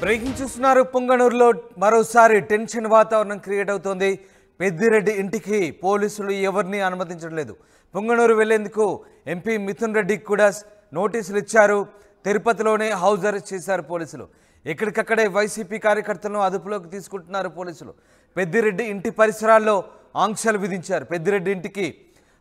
Breaking చూస్తున్నారు. పొంగనూరులో మరోసారి tension వాతావరణం క్రియేట్ అవుతోంది. పెద్దిరెడ్డి ఇంటికి పోలీసులు ఎవరిని అనుమతించడం లేదు. పొంగనూరు వెళ్లేందుకు ఎంపీ మిథున్ రెడ్డికి కూడా నోటీసులు ఇచ్చారు. తిరుపతిలోనే హౌస్ అరెస్ట్ చేశారు పోలీసులు. ఎక్కడికక్కడే వైసీపీ కార్యకర్తలను అదుపులోకి తీసుకుంటున్నారు పోలీసులు. పెద్దిరెడ్డి ఇంటి పరిసరాల్లో ఆంక్షలు విధించారు. పెద్దిరెడ్డి ఇంటికి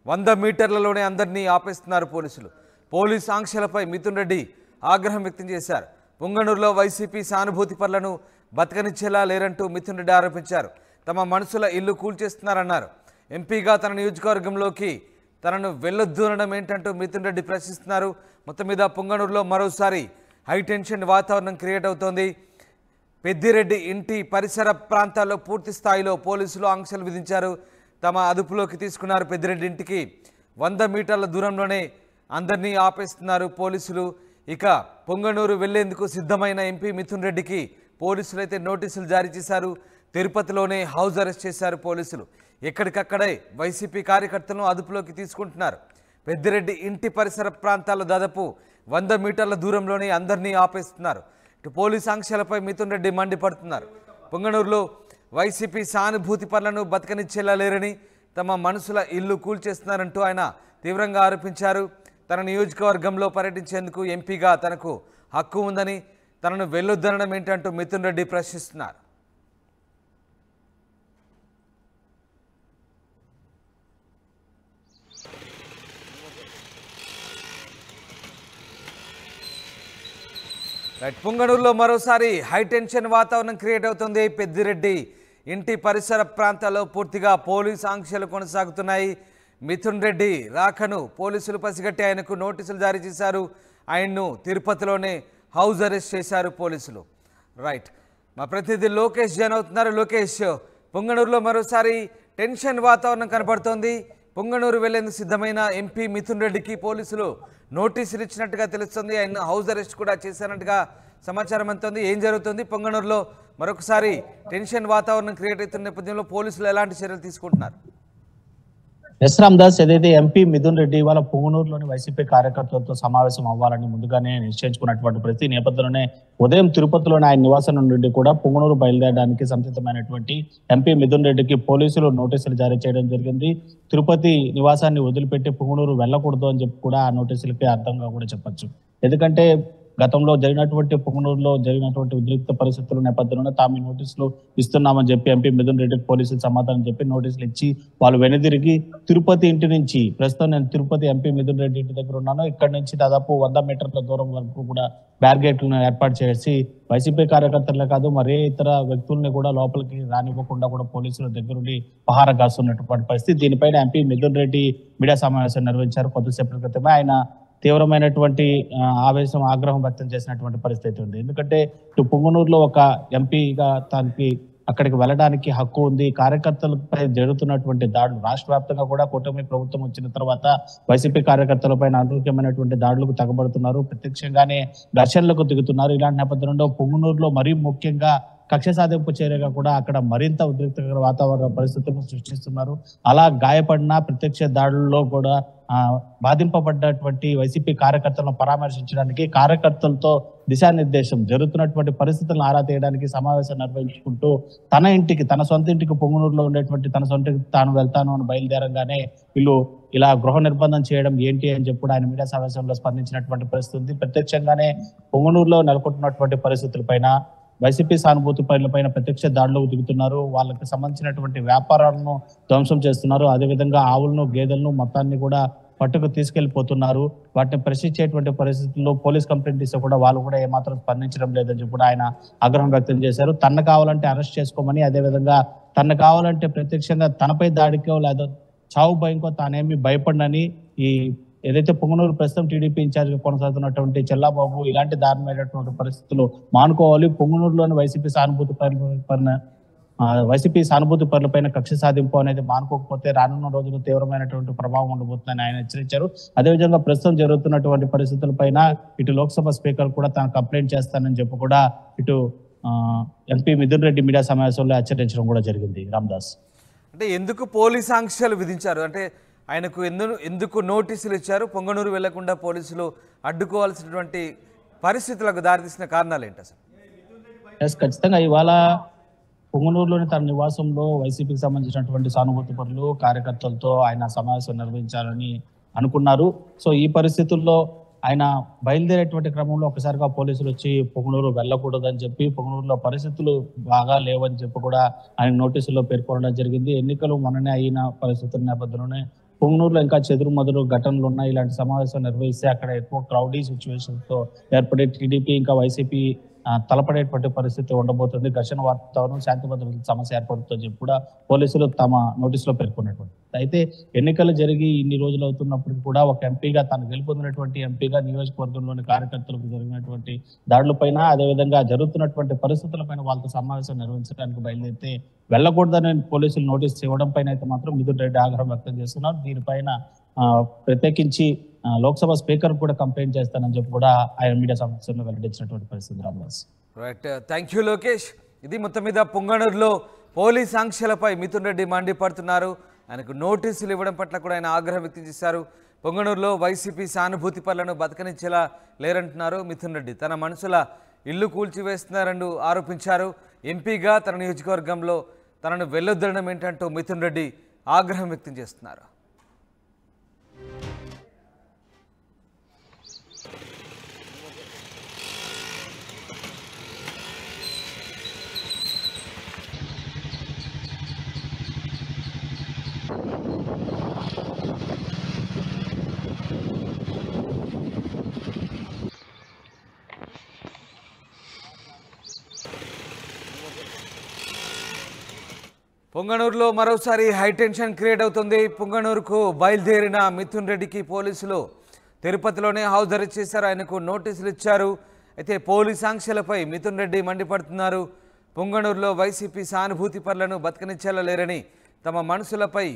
100 మీటర్లలోనే అందరినీ ఆపేస్తున్నారు పోలీసులు. పోలీస్ ఆంక్షలపై మిథున్ రెడ్డి ఆగ్రహం వ్యక్తం చేశారు. పొంగనూరులో వైసీపీ సానుభూతి పరులను బతకనిచ్చేలా లేరంటూ మిథున్ రెడ్డి ఆరోపించారు. తమ మనసుల ఇల్లు కూల్చేస్తున్నారన్నారు. ఎంపీగా తన నియోజకవర్గంలోకి తనను వెళ్లొద్దు అనడం ఏంటంటూ మిథున్ రెడ్డి ప్రశ్నిస్తున్నారు. మొత్తం మీద పొంగనూరులో మరోసారి హైటెన్షన్ వాతావరణం క్రియేట్ అవుతోంది. పెద్దిరెడ్డి ఇంటి పరిసర ప్రాంతాల్లో పూర్తి స్థాయిలో పోలీసులు ఆంక్షలు విధించారు. తమ అదుపులోకి తీసుకున్నారు. పెద్దిరెడ్డి ఇంటికి 100 మీటర్ల దూరంలోనే అందరినీ ఆపేస్తున్నారు పోలీసులు. ఇక పొంగనూరు వెళ్లేందుకు సిద్ధమైన ఎంపీ మిథున్ రెడ్డికి పోలీసులు అయితే నోటీసులు జారీ చేశారు. తిరుపతిలోనే హౌస్ అరెస్ట్ చేశారు పోలీసులు. ఎక్కడికక్కడే వైసీపీ కార్యకర్తలను అదుపులోకి తీసుకుంటున్నారు. పెద్దిరెడ్డి ఇంటి పరిసర ప్రాంతాల్లో దాదాపు 100 మీటర్ల దూరంలోనే అందరినీ ఆపేస్తున్నారు. ఇటు పోలీస్ ఆంక్షలపై మిథున్ రెడ్డి మండిపడుతున్నారు. పొంగనూరులో వైసీపీ సానుభూతి పనులను బతకనిచ్చేలా లేరని, తమ మనసుల ఇల్లు కూల్చేస్తున్నారంటూ ఆయన తీవ్రంగా ఆరోపించారు. తన నియోజకవర్గంలో పర్యటించేందుకు ఎంపీగా తనకు హక్కు ఉందని, తనను వెళ్లొద్దనడం ఏంటంటూ మిథున్ రెడ్డి ప్రశ్నిస్తున్నారు. పొంగనూరులో మరోసారి హైటెన్షన్ వాతావరణం క్రియేట్ అవుతుంది. పెద్దిరెడ్డి ఇంటి పరిసర ప్రాంతాల్లో పూర్తిగా పోలీస్ ఆంక్షలు కొనసాగుతున్నాయి. మిథున్ రెడ్డి రాకను పోలీసులు పసిగట్టి ఆయనకు నోటీసులు జారీ చేశారు. ఆయన్ను తిరుపతిలోనే హౌస్ అరెస్ట్ చేశారు పోలీసులు. రైట్, మా ప్రతినిధి లోకేష్ జాయిన్ అవుతున్నారు. లోకేష్, పొంగనూరులో మరోసారి టెన్షన్ వాతావరణం కనపడుతోంది. పొంగనూరు వెళ్లేందుకు సిద్ధమైన ఎంపీ మిథున్ రెడ్డికి పోలీసులు నోటీసులు ఇచ్చినట్టుగా తెలుస్తుంది. ఆయన హౌస్ అరెస్ట్ కూడా చేశారన్నట్టుగా సమాచారం అందుతోంది. ఏం జరుగుతుంది పొంగనూరులో? మరొకసారి టెన్షన్ వాతావరణం క్రియేట్ అవుతున్న నేపథ్యంలో పోలీసులు ఎలాంటి చర్యలు తీసుకుంటున్నారు? ఎస్ రామ్దాస్, ఏదైతే ఎంపీ మిథున్ రెడ్డి ఇవాళ పొంగనూరులోని వైసీపీ కార్యకర్తలతో సమావేశం అవ్వాలని ముందుగానే నిశ్చయించుకున్నటువంటి ప్రతి నేపథ్యంలోనే ఉదయం తిరుపతిలోని ఆయన నివాసం నుండి కూడా పొంగనూరు బయలుదేరడానికి సంసిద్ధమైనటువంటి ఎంపీ మిథున్ రెడ్డికి పోలీసులు నోటీసులు జారీ చేయడం జరిగింది. తిరుపతి నివాసాన్ని వదిలిపెట్టి పొంగనూరు వెళ్ళకూడదు అని చెప్పి కూడా ఆ నోటీసులకి అర్థంగా కూడా చెప్పొచ్చు. ఎందుకంటే గతంలో జరిగినటువంటి పొంగనూరులో జరిగినటువంటి ఉద్రిక్త పరిస్థితుల నేపథ్యంలో తాము నోటీసులు ఇస్తున్నామని చెప్పి ఎంపీ మిథున్ రెడ్డికి పోలీసులు సమాధానం చెప్పి నోటీసులు ఇచ్చి వాళ్ళు వెనుదిరిగి తిరుపతి ఇంటి నుంచి, ప్రస్తుతం నేను తిరుపతి ఎంపీ మిథున్ రెడ్డి ఇంటి దగ్గర ఉన్నాను, ఇక్కడ నుంచి దాదాపు 100 మీటర్ల దూరం వరకు కూడా బ్యారిగేట్లను ఏర్పాటు చేసి వైసీపీ కార్యకర్తలే కాదు మరే ఇతర వ్యక్తుల్ని కూడా లోపలికి రానివ్వకుండా కూడా పోలీసుల దగ్గరుండి పహారా కాస్తున్నటువంటి పరిస్థితి. దీనిపైన ఎంపీ మిథున్ రెడ్డి మీడియా సమావేశం నిర్వహించారు. కొద్దిసేపటి క్రితమే ఆయన తీవ్రమైనటువంటి ఆగ్రహం వ్యక్తం చేసినటువంటి పరిస్థితి ఉంది. ఎందుకంటే ఇటు పొంగనూరులో ఒక ఎంపీగా తనకి అక్కడికి వెళ్ళడానికి హక్కు ఉంది. కార్యకర్తలపై జరుగుతున్నటువంటి దాడులు రాష్ట్ర వ్యాప్తంగా కూడా కూటమి ప్రభుత్వం వచ్చిన తర్వాత వైసీపీ కార్యకర్తలపై అనూహ్యమైనటువంటి దాడులకు తగబడుతున్నారు. ప్రత్యక్షంగానే ఘర్షణలకు దిగుతున్నారు. ఇలాంటి నేపథ్యంలో పొంగనూరులో మరీ ముఖ్యంగా కక్ష సాధింపు చర్యగా కూడా అక్కడ మరింత ఉద్రిక్తకర వాతావరణ పరిస్థితులను సృష్టిస్తున్నారు. అలా గాయపడిన ప్రత్యక్ష దాడుల్లో కూడా బాధింపబడ్డటువంటి వైసీపీ కార్యకర్తలను పరామర్శించడానికి, కార్యకర్తలతో దిశానిర్దేశం జరుగుతున్నటువంటి పరిస్థితులను ఆరా తీయడానికి సమావేశం నిర్వహించుకుంటూ తన ఇంటికి, తన సొంత ఇంటికి, పొంగనూరులో ఉండేటువంటి తన సొంతకి తాను వెళ్తాను అని బయలుదేరంగానే వీళ్ళు ఇలా గృహ నిర్బంధం చేయడం ఏంటి అని చెప్పి ఆయన మీడియా సమావేశంలో స్పందించినటువంటి పరిస్థితి. ప్రత్యక్షంగానే పొంగనూరులో నెలకొంటున్నటువంటి పరిస్థితులపైన, వైసీపీ సానుభూతి పైన ప్రత్యక్ష దాడులకు దిగుతున్నారు. వాళ్ళకి సంబంధించినటువంటి వ్యాపారాలను ధ్వంసం చేస్తున్నారు. అదేవిధంగా ఆవులను, గేదెలను మొత్తాన్ని కూడా పట్టుకు తీసుకెళ్లిపోతున్నారు. వాటిని ప్రశ్నించేటువంటి పరిస్థితుల్లో పోలీస్ కంప్లైంట్ ఇస్తే కూడా వాళ్ళు కూడా ఏమాత్రం స్పందించడం లేదని చెప్పి కూడా ఆయన ఆగ్రహం వ్యక్తం చేశారు. తన కావాలంటే అరెస్ట్ చేసుకోమని, అదేవిధంగా తన కావాలంటే ప్రత్యక్షంగా తనపై దాడికో లేదా చావు భయంకో తానేమి భయపడనని, ఈ ఏదైతే పొంగనూరు ప్రస్తుతం టీడీపీ ఇన్ఛార్జ్ గా కొనసాగుతున్నటువంటి చెల్లాబాబు ఇలాంటి దారుణమైనటువంటి పరిస్థితులు మానుకోవాలి, పొంగనూరులోని వైసీపీ సానుభూతి పరులపైన కక్ష సాధింపు అనేది మానుకోకపోతే రానున్న రోజుల్లో తీవ్రమైనటువంటి ప్రభావం ఉండబోతుందని ఆయన హెచ్చరించారు. అదేవిధంగా ప్రస్తుతం జరుగుతున్నటువంటి పరిస్థితులపైన ఇటు లోక్సభ స్పీకర్ కూడా తాను కంప్లైంట్ చేస్తానని చెప్పి కూడా ఇటు ఎంపీ మిథున్ రెడ్డి మీడియా సమావేశంలో హెచ్చరించడం కూడా జరిగింది. రామ్దాస్, అంటే ఎందుకు పోలీస్ ఆంక్షలు విధించారు? అంటే ఆయనకు ఎందుకు నోటీసులు ఇచ్చారు? పొంగనూరు వెళ్లకుండా పోలీసులు అడ్డుకోవాల్సినటువంటి పరిస్థితులకు దారితీసిన కారణాలు ఏంటి అసలు? ఖచ్చితంగా ఇవాళ పుంగనూరులోని తన నివాసంలో వైసీపీకి సంబంధించినటువంటి సానుభూతి పరులు కార్యకర్తలతో ఆయన సమావేశం నిర్వహించాలని అనుకున్నారు. సో ఈ పరిస్థితుల్లో ఆయన బయలుదేరేటువంటి క్రమంలో ఒకసారిగా పోలీసులు వచ్చి పుంగనూరు వెళ్ళకూడదని చెప్పి, పుంగనూరులో పరిస్థితులు బాగా లేవని చెప్పి కూడా ఆయన నోటీసుల్లో పేర్కొనడం జరిగింది. ఎన్నికలు మొన్ననే అయిన పరిస్థితుల నేపథ్యంలోనే పుంగనూరులో ఇంకా చెదురుమదురు ఘటనలు ఉన్నాయి. ఇలాంటి సమావేశం నిర్వహిస్తే అక్కడ ఎక్కువ క్రౌడీ సిచ్యువేషన్స్ తో ఏర్పడే టీడీపీ ఇంకా వైసీపీ తలపడేటువంటి పరిస్థితి ఉండబోతుంది. ఘర్షణ వాతావరణం, శాంతి భద్రతల సమస్య ఏర్పడుతుందని చెప్పి కూడా పోలీసులు తమ నోటీసులో పేర్కొన్నటువంటి. అయితే ఎన్నికలు జరిగి ఇన్ని రోజులు అవుతున్నప్పటికీ కూడా ఒక ఎంపీగా తను గెలుపొందినటువంటి ఎంపీగా నియోజకవర్గంలోని కార్యకర్తలకు జరిగినటువంటి దాడులపైన, అదేవిధంగా జరుగుతున్నటువంటి పరిస్థితులపైన వాళ్ళతో సమావేశం నిర్వహించడానికి బయలుదేరితే వెళ్ళకూడదని పోలీసులు నోటీస్ ఇవ్వడం పైన అయితే మాత్రం మిథున్ రెడ్డి ఆగ్రహం వ్యక్తం చేస్తున్నారు. దీనిపైన ప్రత్యేకించి లోక్సభ స్పీకర్ కూడా కంప్లైంట్ చేస్తానని చెప్పి కూడా ఆయన మీడియా సమావేశంలో వెల్లడించినటువంటి పరిస్థితి. Ramdas, right, thank you Lokesh. ఇది మొత్తం మీద పుంగనూరులో పోలీస్ ఆంక్షలపై మిథున్ రెడ్డి మండిపడుతున్నారు. ఆయనకు నోటీసులు ఇవ్వడం పట్ల కూడా ఆయన ఆగ్రహం వ్యక్తం చేశారు. పొంగనూరులో వైసీపీ సానుభూతి పనులను బతకనిచ్చేలా లేరంటున్నారు మిథున్ రెడ్డి. తన మనసుల ఇల్లు కూల్చివేస్తున్నారని ఆరోపించారు. ఎంపీగా తన నియోజకవర్గంలో తనను వెళ్ళొద్దడం ఏంటంటూ మిథున్ రెడ్డి ఆగ్రహం వ్యక్తం చేస్తున్నారు. పొంగనూరులో మరోసారి హైటెన్షన్ క్రియేట్ అవుతుంది. పొంగనూరుకు బయలుదేరిన మిథున్ రెడ్డికి పోలీసులు తిరుపతిలోనే హౌస్ అరెస్ట్ చేశారు. ఆయనకు నోటీసులు ఇచ్చారు. అయితే పోలీస్ ఆంక్షలపై మిథున్ రెడ్డి మండిపడుతున్నారు. పొంగనూరులో వైసీపీ సానుభూతి పనులను బతకనిచ్చేలా లేరని, తమ మనసులపై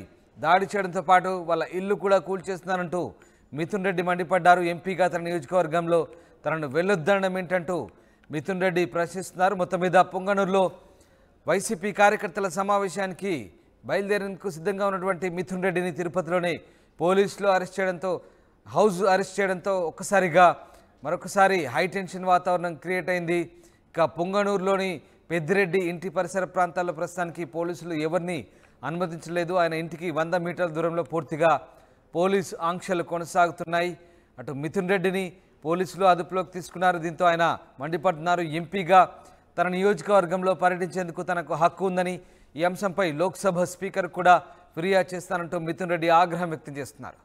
దాడి చేయడంతో పాటు వాళ్ళ ఇల్లు కూడా కూల్చేస్తున్నారంటూ మిథున్ రెడ్డి మండిపడ్డారు. ఎంపీగా తన నియోజకవర్గంలో తనను వెళ్ళొద్దనడం ఏంటంటూ మిథున్ రెడ్డి ప్రశ్నిస్తున్నారు. మొత్తం మీద పొంగనూరులో వైసీపీ కార్యకర్తల సమావేశానికి బయలుదేరేందుకు సిద్ధంగా ఉన్నటువంటి మిథున్ రెడ్డిని తిరుపతిలోనే పోలీసులు హౌస్ అరెస్ట్ చేయడంతో ఒక్కసారిగా మరొకసారి హైటెన్షన్ వాతావరణం క్రియేట్ అయింది. ఇక పొంగనూరులోని పెద్దిరెడ్డి ఇంటి పరిసర ప్రాంతాల్లో ప్రస్తుతానికి పోలీసులు ఎవరిని అనుమతించలేదు. ఆయన ఇంటికి 100 మీటర్ల దూరంలో పూర్తిగా పోలీసు ఆంక్షలు కొనసాగుతున్నాయి. అటు మిథున్ రెడ్డిని పోలీసులు అదుపులోకి తీసుకున్నారు. దీంతో ఆయన మండిపడుతున్నారు. ఎంపీగా తన నియోజకవర్గంలో పర్యటించేందుకు తనకు హక్కు ఉందని, ఈ అంశంపై లోక్సభ స్పీకర్ కూడా ఫిర్యాదు చేస్తానంటూ మిథున్ రెడ్డి ఆగ్రహం వ్యక్తం చేస్తున్నారు.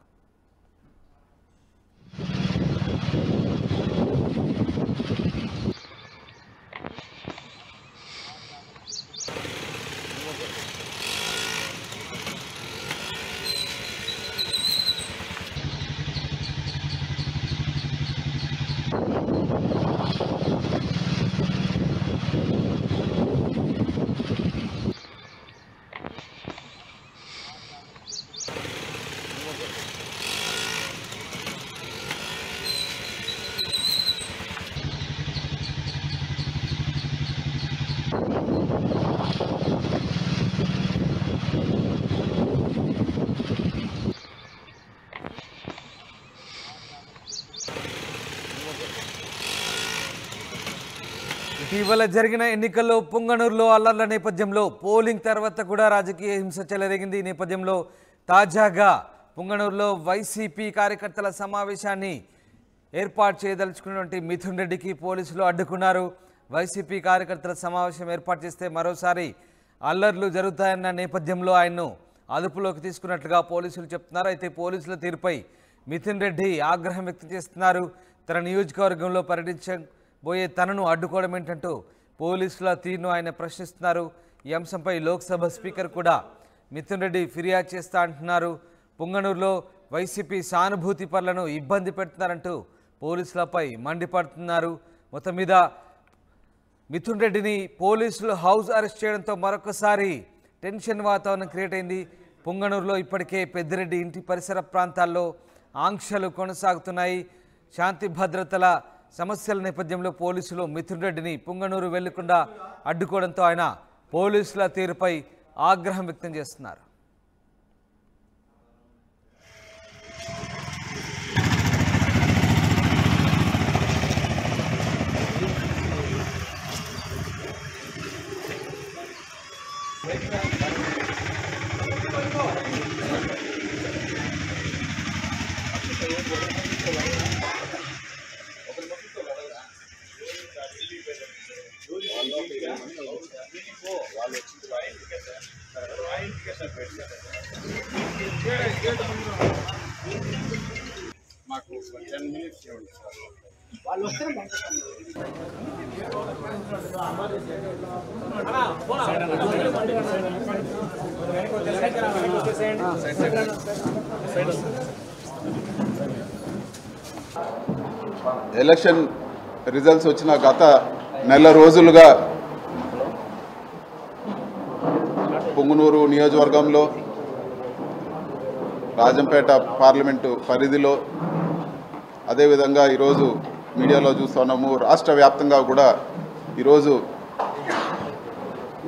ఇటీవల జరిగిన ఎన్నికల్లో పొంగనూరులో అల్లర్ల నేపథ్యంలో పోలింగ్ తర్వాత కూడా రాజకీయ హింస చెలరేగింది. ఈ నేపథ్యంలో తాజాగా పొంగనూరులో వైసీపీ కార్యకర్తల సమావేశాన్ని ఏర్పాటు చేయదలుచుకున్నటువంటి మిథున్ రెడ్డికి పోలీసులు అడ్డుకున్నారు. వైసీపీ కార్యకర్తల సమావేశం ఏర్పాటు చేస్తే మరోసారి అల్లర్లు జరుగుతాయన్న నేపథ్యంలో ఆయన్ను అదుపులోకి తీసుకున్నట్లుగా పోలీసులు చెప్తున్నారు. అయితే పోలీసుల తీరుపై మిథున్ రెడ్డి ఆగ్రహం వ్యక్తం చేస్తున్నారు. తన నియోజకవర్గంలో పర్యటించబోయే తనను అడ్డుకోవడం ఏంటంటూ పోలీసుల తీరును ఆయన ప్రశ్నిస్తున్నారు. ఈ అంశంపై లోక్సభ స్పీకర్ కూడా మిథున్ రెడ్డి ఫిర్యాదు చేస్తా అంటున్నారు. పొంగనూరులో వైసీపీ సానుభూతి పనులను ఇబ్బంది పెడుతున్నారంటూ పోలీసులపై మండిపడుతున్నారు. మొత్తం మీద మిథున్ రెడ్డిని పోలీసులు హౌస్ అరెస్ట్ చేయడంతో మరొకసారి టెన్షన్ వాతావరణం క్రియేట్ అయింది. పొంగనూరులో ఇప్పటికే పెద్దిరెడ్డి ఇంటి పరిసర ప్రాంతాల్లో ఆంక్షలు కొనసాగుతున్నాయి. శాంతి భద్రతల సమస్యల నేపథ్యంలో పోలీసులు మిథున్ రెడ్డిని పొంగనూరు వెళ్లకుండా అడ్డుకోవడంతో ఆయన పోలీసుల తీరుపై ఆగ్రహం వ్యక్తం చేస్తున్నారు. మాకు 10 minutes ఇవ్వండి సార్. వాళ్ళు వస్తే ఎలక్షన్ రిజల్ట్స్ వచ్చిన గత నెల రోజులుగా పుంగనూరు నియోజకవర్గంలో రాజంపేట పార్లమెంటు పరిధిలో అదేవిధంగా ఈరోజు మీడియాలో చూస్తున్నాము రాష్ట్ర వ్యాప్తంగా కూడా ఈరోజు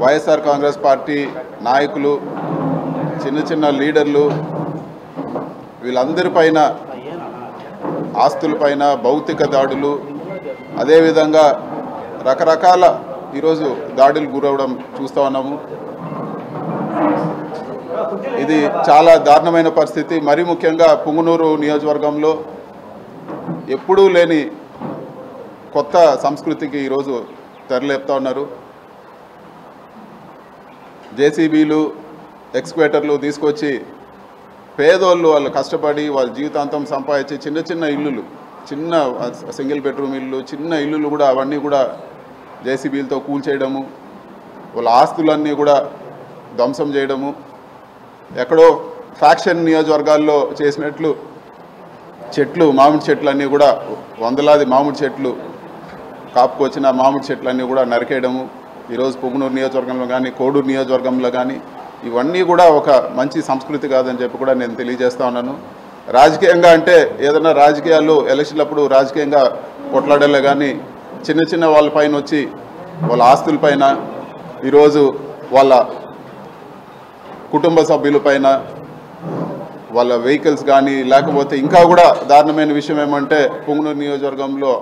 వైఎస్ఆర్ కాంగ్రెస్ పార్టీ నాయకులు చిన్న చిన్న లీడర్లు వీళ్ళందరిపైన ఆస్తులపైన భౌతిక దాడులు అదేవిధంగా రకరకాల ఈరోజు దాడులు గురవడం చూస్తూ ఉన్నాము. ఇది చాలా దారుణమైన పరిస్థితి. మరీ ముఖ్యంగా పుంగనూరు నియోజకవర్గంలో ఎప్పుడూ లేని కొత్త సంస్కృతికి ఈరోజు తెరలేపుతా ఉన్నారు. జేసీబీలు ఎక్స్క్వేటర్లు తీసుకొచ్చి పేదోళ్ళు వాళ్ళు కష్టపడి వాళ్ళ జీవితాంతం సంపాదించి చిన్న చిన్న ఇల్లులు, చిన్న సింగిల్ బెడ్రూమ్ ఇల్లు, చిన్న ఇల్లులు కూడా అవన్నీ కూడా జేసీబీలతో కూల్చేయడము, వాళ్ళ ఆస్తులన్నీ కూడా ధ్వంసం చేయడము, ఎక్కడో ఫ్యాక్షన్ నియోజకవర్గాల్లో చేసినట్లు చెట్లు, మామిడి చెట్లు అన్నీ కూడా వందలాది మామిడి చెట్లు కాపుకొచ్చిన మామిడి చెట్లన్నీ కూడా నరికేయడము ఈరోజు పుంగనూరు నియోజకవర్గంలో కానీ కోడూరు నియోజకవర్గంలో కానీ ఇవన్నీ కూడా ఒక మంచి సంస్కృతి కాదని చెప్పి కూడా నేను తెలియజేస్తా ఉన్నాను. రాజకీయంగా అంటే ఏదైనా రాజకీయాల్లో ఎలక్షన్లప్పుడు రాజకీయంగా కొట్లాడలే కానీ చిన్న చిన్న వాళ్ళ పైన వచ్చి వాళ్ళ ఆస్తులపైన ఈరోజు వాళ్ళ కుటుంబ సభ్యులపైన వాళ్ళ వెహికల్స్ కానీ లేకపోతే ఇంకా కూడా దారుణమైన విషయం ఏమంటే పుంగనూరు నియోజకవర్గంలో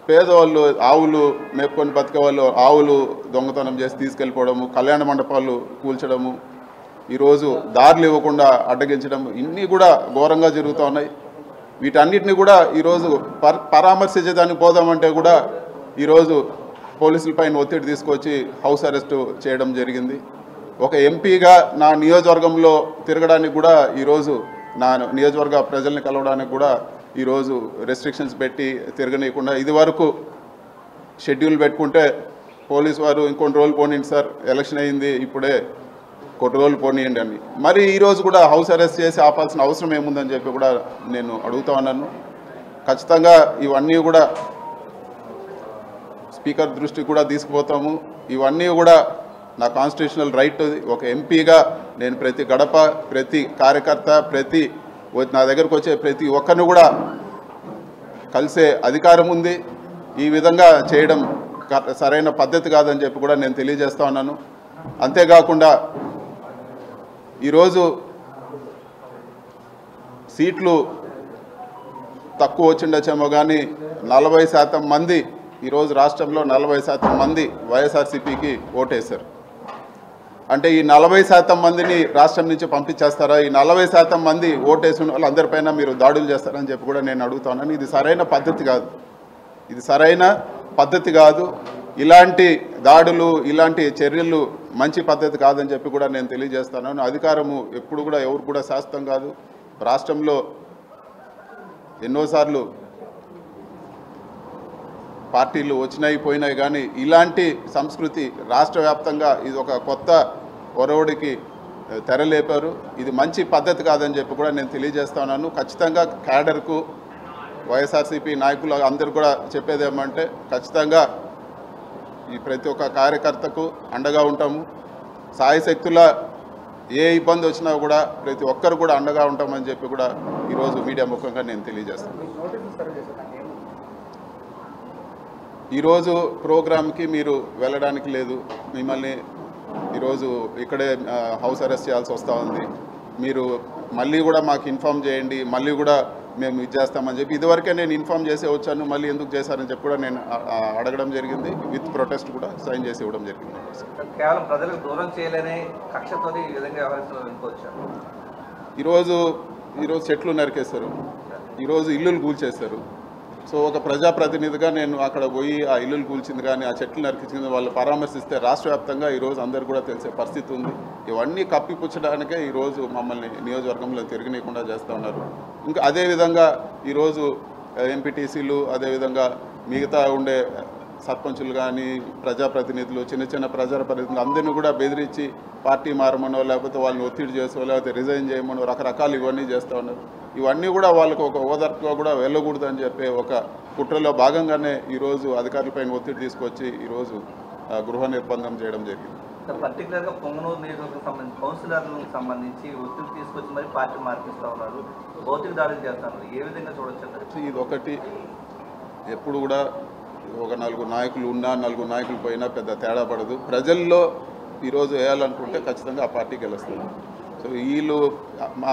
పేదవాళ్ళు ఆవులు మేపుకొని బతికే వాళ్ళు ఆవులు దొంగతనం చేసి తీసుకెళ్ళిపోవడము, కళ్యాణ మండపాలు కూల్చడము, ఈరోజు దారులు ఇవ్వకుండా అడ్డగించడం, ఇన్ని కూడా ఘోరంగా జరుగుతూ ఉన్నాయి. వీటన్నిటిని కూడా ఈరోజు పరామర్శించేదానికి పోదామంటే కూడా ఈరోజు పోలీసులపైన ఒత్తిడి తీసుకొచ్చి హౌస్ అరెస్టు చేయడం జరిగింది. ఒక ఎంపీగా నా నియోజకవర్గంలో తిరగడానికి కూడా ఈరోజు నా నియోజకవర్గ ప్రజల్ని కలవడానికి కూడా ఈరోజు రెస్ట్రిక్షన్స్ పెట్టి తిరగనీయకుండా, ఇది వరకు షెడ్యూల్ పెట్టుకుంటే పోలీసు వారు ఇంకొన్ని రోజులు పోనీయండి సార్, ఎలక్షన్ అయింది ఇప్పుడే కొన్ని రోజులు పోనీయండి అని, మరి ఈరోజు కూడా హౌస్ అరెస్ట్ చేసి ఆపాల్సిన అవసరం ఏముందని చెప్పి కూడా నేను అడుగుతా ఉన్నాను. ఖచ్చితంగా ఇవన్నీ కూడా స్పీకర్ దృష్టికి కూడా తీసుకుపోతాము. ఇవన్నీ కూడా నా కాన్స్టిట్యూషనల్ రైట్. ఒక ఎంపీగా నేను ప్రతి గడప, ప్రతి కార్యకర్త, ప్రతి నా దగ్గరకు వచ్చే ప్రతి ఒక్కరిని కూడా కలిసే అధికారం ఉంది. ఈ విధంగా చేయడం సరైన పద్ధతి కాదని చెప్పి కూడా నేను తెలియజేస్తా ఉన్నాను. అంతేకాకుండా ఈరోజు సీట్లు తక్కువ వచ్చిండొచ్చేమో కానీ 40% మంది ఈరోజు రాష్ట్రంలో 40% మంది వైఎస్ఆర్సీపీకి ఓటేశారు. అంటే ఈ 40% మందిని రాష్ట్రం నుంచి పంపించేస్తారా? ఈ 40% మంది ఓటేసిన వాళ్ళందరిపైన మీరు దాడులు చేస్తారని చెప్పి కూడా నేను అడుగుతున్నాను. ఇది సరైన పద్ధతి కాదు, ఇది సరైన పద్ధతి కాదు. ఇలాంటి దాడులు, ఇలాంటి చర్యలు మంచి పద్ధతి కాదని చెప్పి కూడా నేను తెలియజేస్తున్నాను. అధికారము ఎప్పుడు కూడా ఎవరు కూడా శాశ్వతం కాదు. రాష్ట్రంలో ఎన్నోసార్లు పార్టీలు వచ్చినాయి పోయినాయి కానీ ఇలాంటి సంస్కృతి రాష్ట్ర వ్యాప్తంగా ఇది ఒక కొత్త ఒరవడికి తెరలేపారు. ఇది మంచి పద్ధతి కాదని చెప్పి కూడా నేను తెలియజేస్తున్నాను. ఖచ్చితంగా క్యాడర్కు, వైఎస్ఆర్సీపీ నాయకులు అందరూ కూడా చెప్పేది ఏమంటే ఖచ్చితంగా ఈ ప్రతి ఒక్క కార్యకర్తకు అండగా ఉంటాము. సాయశక్తుల ఏ ఇబ్బంది వచ్చినా కూడా ప్రతి ఒక్కరు కూడా అండగా ఉంటామని చెప్పి కూడా ఈరోజు మీడియా ముఖంగా నేను తెలియజేస్తాను. ఈరోజు ప్రోగ్రామ్కి మీరు వెళ్ళడానికి లేదు, మిమ్మల్ని ఈరోజు ఇక్కడే హౌస్ అరెస్ట్ చేయాల్సి వస్తూ ఉంది. మీరు మళ్ళీ కూడా మాకు ఇన్ఫామ్ చేయండి, మళ్ళీ కూడా మేము ఇది చేస్తామని చెప్పి ఇదివరకే నేను ఇన్ఫామ్ చేసే వచ్చాను, మళ్ళీ ఎందుకు చేశారని చెప్పి కూడా నేను అడగడం జరిగింది. విత్ ప్రొటెస్ట్ కూడా సైన్ చేసి ఇవ్వడం జరిగింది. కేవలం ప్రజలకు దూరం చేయలేని కక్షతో ఈ విధంగా వ్యవహరిస్తున్నారు. ఈరోజు చెట్లు నరికేస్తారు, ఈరోజు ఇల్లులు కూల్చేస్తారు, సో ఒక ప్రజాప్రతినిధిగా నేను అక్కడ పోయి ఆ ఇల్లులు కూల్చింది కానీ ఆ చెట్లు నరికించింది వాళ్ళు పరామర్శిస్తే రాష్ట్ర వ్యాప్తంగా ఈరోజు అందరు కూడా తెలిసే పరిస్థితి ఉంది. ఇవన్నీ కప్పిపుచ్చడానికే ఈరోజు మమ్మల్ని నియోజకవర్గంలో తిరగనీయకుండా చేస్తూ ఉన్నారు. ఇంకా అదేవిధంగా ఈరోజు ఎంపీటీసీలు అదేవిధంగా మిగతా ఉండే సర్పంచులు కానీ ప్రజాప్రతినిధులు చిన్న ప్రజాప్రతినిధులు అందరినీ కూడా బెదిరించి పార్టీ మారమనో లేకపోతే వాళ్ళని ఒత్తిడి చేసో లేకపోతే రిజైన్ చేయమనో రకరకాలు ఇవన్నీ చేస్తూ ఉన్నారు. ఇవన్నీ కూడా వాళ్ళకు ఒక ఓదార్పుగా కూడా వెళ్ళకూడదని చెప్పే ఒక కుట్రలో భాగంగానే ఈరోజు అధికారులపైన ఒత్తిడి తీసుకొచ్చి ఈరోజు గృహ నిర్బంధం చేయడం జరిగింది. పర్టికులర్గా పొంగనూరు నియోజకవర్గం సంబంధించి కౌన్సిలర్లకు సంబంధించి ఒత్తిడి తీసుకొచ్చి మరి పార్టీ మార్పిస్తూ ఉన్నారు, భౌతిక దాడులు చేస్తున్నారు. ఏ విధంగా చూడొచ్చు? ఇది ఒకటి ఎప్పుడు కూడా ఒక 4 నాయకులు ఉన్నా 4 నాయకులు పోయినా పెద్ద తేడా పడదు. ప్రజల్లో ఈరోజు వేయాలనుకుంటే ఖచ్చితంగా ఆ పార్టీ గెలుస్తుంది. సో వీళ్ళు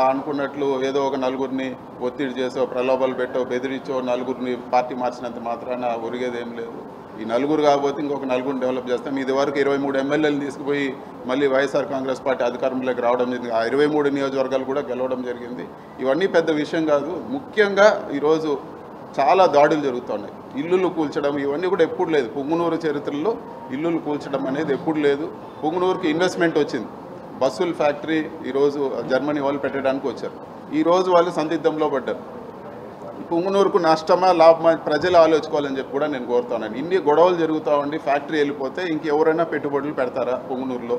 అనుకున్నట్లు ఏదో ఒక 4గురిని ఒత్తిడి చేసో ప్రలోభాలు పెట్టో బెదిరించో 4గురిని పార్టీ మార్చినంత మాత్రాన ఒరిగేది ఏం లేదు. ఈ 4గురు కాకపోతే ఇంకొక 4గురిని డెవలప్ చేస్తాం. ఇది వరకు 23 ఎమ్మెల్యేలు తీసుకుపోయి మళ్ళీ వైఎస్ఆర్ కాంగ్రెస్ పార్టీ అధికారంలోకి రావడం జరిగింది. ఆ 23 నియోజకవర్గాలు కూడా గెలవడం జరిగింది. ఇవన్నీ పెద్ద విషయం కాదు. ముఖ్యంగా ఈరోజు చాలా దాడులు జరుగుతున్నాయి. ఇల్లులు కూల్చడం ఇవన్నీ కూడా ఎప్పుడు లేదు. పొంగునూరు చరిత్రలో ఇల్లులు కూల్చడం అనేది ఎప్పుడు లేదు. పొంగునూరుకి ఇన్వెస్ట్మెంట్ వచ్చింది. బస్సుల ఫ్యాక్టరీ ఈరోజు జర్మనీ వాళ్ళు పెట్టడానికి వచ్చారు. ఈరోజు వాళ్ళు సందిగ్ధంలో పడ్డారు. పొంగునూరుకు నష్టమా లాభమా ప్రజలు ఆలోచించుకోవాలని చెప్పి కూడా నేను కోరుతున్నాను. ఇన్ని గొడవలు జరుగుతూ ఉండి ఫ్యాక్టరీ వెళ్ళిపోతే ఇంకెవరైనా పెట్టుబడులు పెడతారా పొంగునూరులో?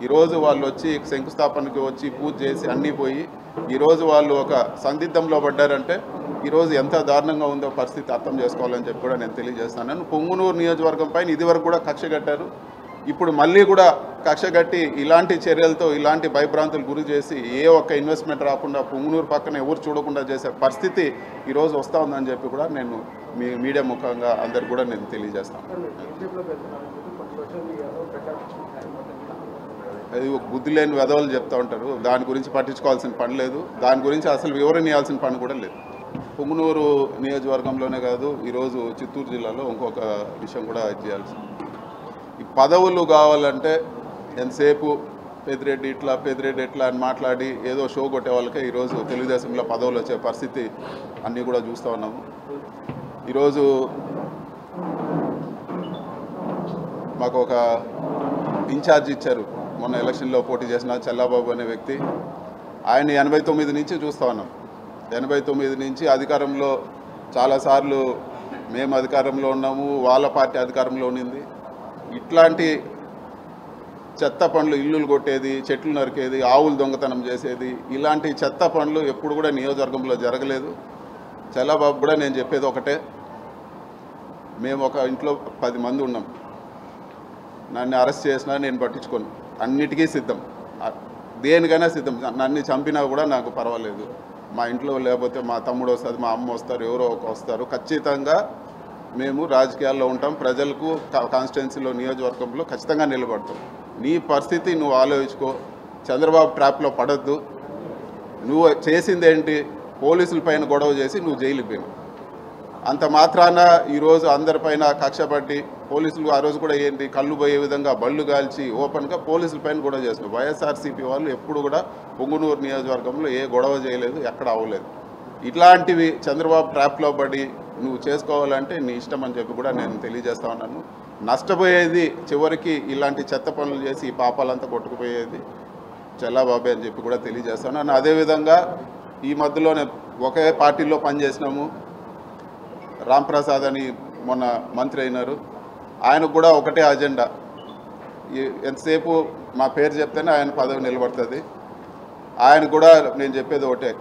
ఈరోజు వాళ్ళు వచ్చి శంకుస్థాపనకి వచ్చి పూజ చేసి అన్నీ పోయి ఈరోజు వాళ్ళు ఒక సందిగ్ధంలో పడ్డారంటే ఈరోజు ఎంత దారుణంగా ఉందో పరిస్థితి అర్థం చేసుకోవాలని చెప్పి కూడా నేను తెలియజేస్తున్నాను. పొంగునూరు నియోజకవర్గం పైన ఇదివరకు కూడా కక్ష కట్టారు. ఇప్పుడు మళ్ళీ కూడా కక్ష కట్టి ఇలాంటి చర్యలతో ఇలాంటి భయభ్రాంతులు గురి చేసి ఏ ఒక్క ఇన్వెస్ట్మెంట్ రాకుండా పొంగునూరు పక్కన ఎవరు చూడకుండా చేసే పరిస్థితి ఈరోజు వస్తూ ఉందని చెప్పి కూడా నేను మీడియా ముఖంగా అందరికి కూడా నేను తెలియజేస్తాను. అది ఒక బుద్ధి లేని వెధవలు చెప్తూ ఉంటారు. దాని గురించి పట్టించుకోవాల్సిన పని లేదు. దాని గురించి అసలు వివరణ ఇవ్వాల్సిన పని కూడా లేదు. పొంగునూరు నియోజకవర్గంలోనే కాదు, ఈరోజు చిత్తూరు జిల్లాలో ఇంకొక విషయం కూడా చేయాల్సింది. ఈ పదవులు కావాలంటే ఎంతసేపు పెద్దిరెడ్డి ఇట్లా అని మాట్లాడి ఏదో షో కొట్టే వాళ్ళకే ఈరోజు తెలుగుదేశంలో పదవులు వచ్చే పరిస్థితి అన్నీ కూడా చూస్తూ ఉన్నాము. ఈరోజు మాకు ఒక ఇన్ఛార్జ్ ఇచ్చారు. మొన్న ఎలక్షన్లో పోటీ చేసిన చల్లాబాబు అనే వ్యక్తి. ఆయన 89 నుంచి చూస్తూ ఉన్నాం. 89 నుంచి అధికారంలో చాలాసార్లు మేము అధికారంలో ఉన్నాము, వాళ్ళ పార్టీ అధికారంలో ఉన్నింది. ఇట్లాంటి చెత్త పనులు, ఇల్లులు కొట్టేది, చెట్లు నరికేది, ఆవులు దొంగతనం చేసేది, ఇలాంటి చెత్త పనులు ఎప్పుడు కూడా నియోజకవర్గంలో జరగలేదు. చల్లాబాబు కూడా నేను చెప్పేది ఒకటే, మేము ఒక ఇంట్లో 10 మంది ఉన్నాం. నన్ను అరెస్ట్ చేసినా నేను పట్టించుకోను, అన్నిటికీ సిద్ధం, దేనికైనా సిద్ధం. నన్ను చంపినా కూడా నాకు పర్వాలేదు. మా ఇంట్లో లేకపోతే మా తమ్ముడు వస్తుంది, మా అమ్మ వస్తారు, ఎవరో ఒక వస్తారు. ఖచ్చితంగా మేము రాజకీయాల్లో ఉంటాం. ప్రజలకు కాన్స్టిట్యున్సీలో నియోజకవర్గంలో ఖచ్చితంగా నిలబడతాం. నీ పరిస్థితి నువ్వు ఆలోచించుకో. చంద్రబాబు ట్రాప్లో పడద్దు. నువ్వు చేసిందేంటి? పోలీసుల పైన గొడవ చేసి నువ్వు జైలుకి పోయినావు. అంత మాత్రాన ఈరోజు అందరిపైన కక్ష పట్టి పోలీసులు ఆ రోజు కూడా ఏంటి కళ్ళు పోయే విధంగా బళ్ళు కాల్చి ఓపెన్గా పోలీసుల పైన గొడవ చేస్తున్నారు. వైఎస్ఆర్సీపీ వాళ్ళు ఎప్పుడు కూడా పొంగునూరు నియోజకవర్గంలో ఏ గొడవ చేయలేదు, ఎక్కడ అవ్వలేదు. ఇట్లాంటివి చంద్రబాబు ట్రాప్లో పడి నువ్వు చేసుకోవాలంటే నీ ఇష్టం అని చెప్పి కూడా నేను తెలియజేస్తా ఉన్నాను. నష్టపోయేది చివరికి ఇలాంటి చెత్త పనులు చేసి ఈ పాపాలంతా కొట్టుకుపోయేది చల్లాబాబే అని చెప్పి కూడా తెలియజేస్తాను. అదేవిధంగా ఈ మధ్యలోనే ఒకే పార్టీలో పనిచేసినాము. రాంప్రసాద్ అని మొన్న మంత్రి అయినారు. ఆయనకు కూడా ఒకటే అజెండా, ఎంతసేపు మా పేరు చెప్తేనే ఆయన పదవి నిలబడుతుంది. ఆయన కూడా నేను చెప్పేది ఒకటే,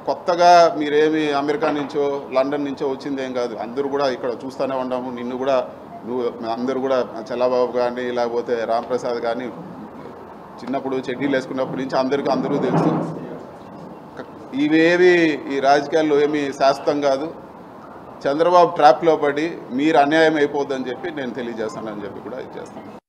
కొత్తగా మీరేమి అమెరికా నుంచో లండన్ నుంచో వచ్చింది ఏం కాదు. అందరూ కూడా ఇక్కడ చూస్తూనే ఉన్నాము. నిన్ను కూడా అందరూ కూడా చల్లాబాబు కానీ లేకపోతే రాంప్రసాద్ కానీ చిన్నప్పుడు చెడ్డీలు వేసుకున్నప్పటి నుంచి అందరూ తెలుసు. ఇవేవి ఈ రాజకీయాల్లో ఏమీ శాశ్వతం కాదు. చంద్రబాబు ట్రాప్లో పడి మీరు అన్యాయం అయిపోద్దని చెప్పి నేను తెలియజేస్తానని చెప్పి కూడా ఇది చేస్తాను.